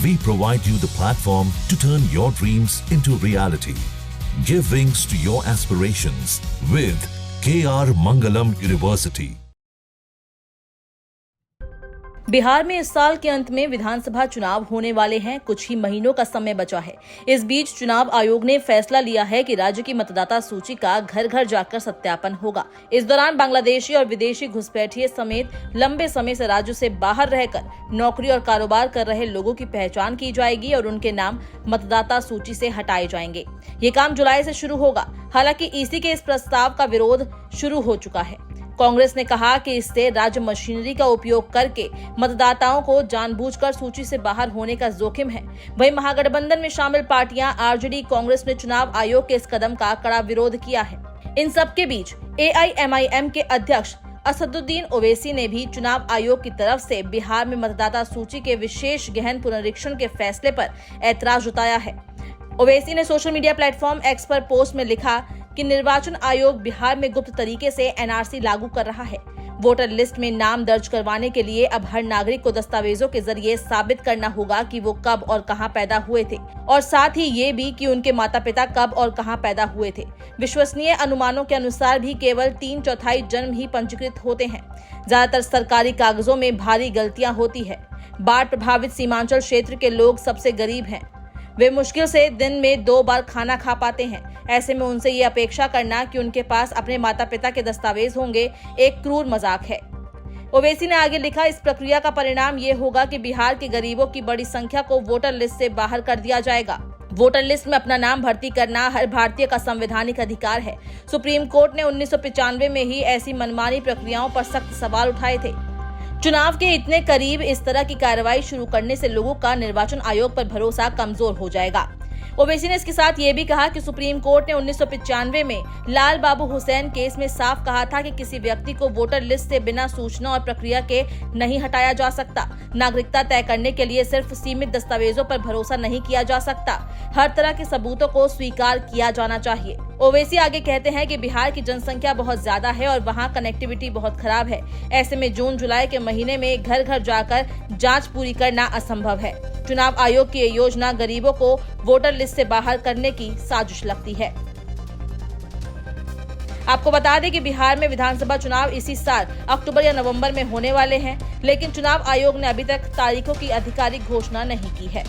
We provide you the platform to turn your dreams into reality. Give wings to your aspirations with KR Mangalam University. Bihar में इस साल के अंत में विधानसभा चुनाव होने वाले हैं। कुछ ही महीनों का समय बचा है। इस बीच चुनाव आयोग ने फैसला लिया है कि राज्य की मतदाता सूची का घर घर जाकर सत्यापन होगा। इस दौरान बांग्लादेशी और विदेशी घुसपैठिए समेत लंबे समय से राज्य से बाहर रहकर नौकरी और कारोबार कर रहे लोगों की पहचान की जाएगी और उनके नाम मतदाता सूची से हटाए जाएंगे। ये काम जुलाई से शुरू होगा। हालांकि ईसी के इस प्रस्ताव का विरोध शुरू हो चुका है। कांग्रेस ने कहा कि इससे राज्य मशीनरी का उपयोग करके मतदाताओं को जानबूझकर सूची से बाहर होने का जोखिम है। वहीं महागठबंधन में शामिल पार्टियां आरजेडी कांग्रेस ने चुनाव आयोग के इस कदम का कड़ा विरोध किया है। इन सब के बीच AIMIM के अध्यक्ष असदुद्दीन ओवैसी ने भी चुनाव आयोग की तरफ से बिहार में मतदाता सूची के विशेष गहन पुनरीक्षण के फैसले पर ऐतराज जताया है। ओवैसी ने सोशल मीडिया प्लेटफॉर्म एक्स पर पोस्ट में लिखा कि निर्वाचन आयोग बिहार में गुप्त तरीके से NRC लागू कर रहा है। वोटर लिस्ट में नाम दर्ज करवाने के लिए अब हर नागरिक को दस्तावेजों के जरिए साबित करना होगा कि वो कब और कहां पैदा हुए थे और साथ ही ये भी कि उनके माता पिता कब और कहां पैदा हुए थे। विश्वसनीय अनुमानों के अनुसार भी केवल 3/4 जन्म ही पंजीकृत होते हैं। ज्यादातर सरकारी कागजों में भारी गलतियां होती है। बाढ़ प्रभावित सीमांचल क्षेत्र के लोग सबसे गरीब हैं। वे मुश्किल से दिन में 2 बार खाना खा पाते हैं। ऐसे में उनसे ये अपेक्षा करना कि उनके पास अपने माता पिता के दस्तावेज होंगे एक क्रूर मजाक है। ओवैसी ने आगे लिखा, इस प्रक्रिया का परिणाम ये होगा कि बिहार के गरीबों की बड़ी संख्या को वोटर लिस्ट से बाहर कर दिया जाएगा। वोटर लिस्ट में अपना नाम भर्ती करना हर भारतीय का संवैधानिक अधिकार है। सुप्रीम कोर्ट ने 1995 में ही ऐसी मनमानी प्रक्रियाओं पर सख्त सवाल उठाए थे। चुनाव के इतने करीब इस तरह की कार्रवाई शुरू करने से लोगों का निर्वाचन आयोग पर भरोसा कमजोर हो जाएगा। ओवैसी ने इसके साथ ये भी कहा कि सुप्रीम कोर्ट ने 1995 में लाल बाबू हुसैन केस में साफ कहा था कि किसी व्यक्ति को वोटर लिस्ट से बिना सूचना और प्रक्रिया के नहीं हटाया जा सकता। नागरिकता तय करने के लिए सिर्फ सीमित दस्तावेजों पर भरोसा नहीं किया जा सकता। हर तरह के सबूतों को स्वीकार किया जाना चाहिए। ओवैसी आगे कहते हैं कि बिहार की जनसंख्या बहुत ज्यादा है और वहां कनेक्टिविटी बहुत खराब है। ऐसे में जून जुलाई के महीने में घर घर जाकर जांच पूरी करना असंभव है। चुनाव आयोग की ये योजना गरीबों को वोटर लिस्ट से बाहर करने की साजिश लगती है। आपको बता दें कि बिहार में विधानसभा चुनाव इसी साल अक्टूबर या नवंबर में होने वाले हैं, लेकिन चुनाव आयोग ने अभी तक तारीखों की आधिकारिक घोषणा नहीं की है।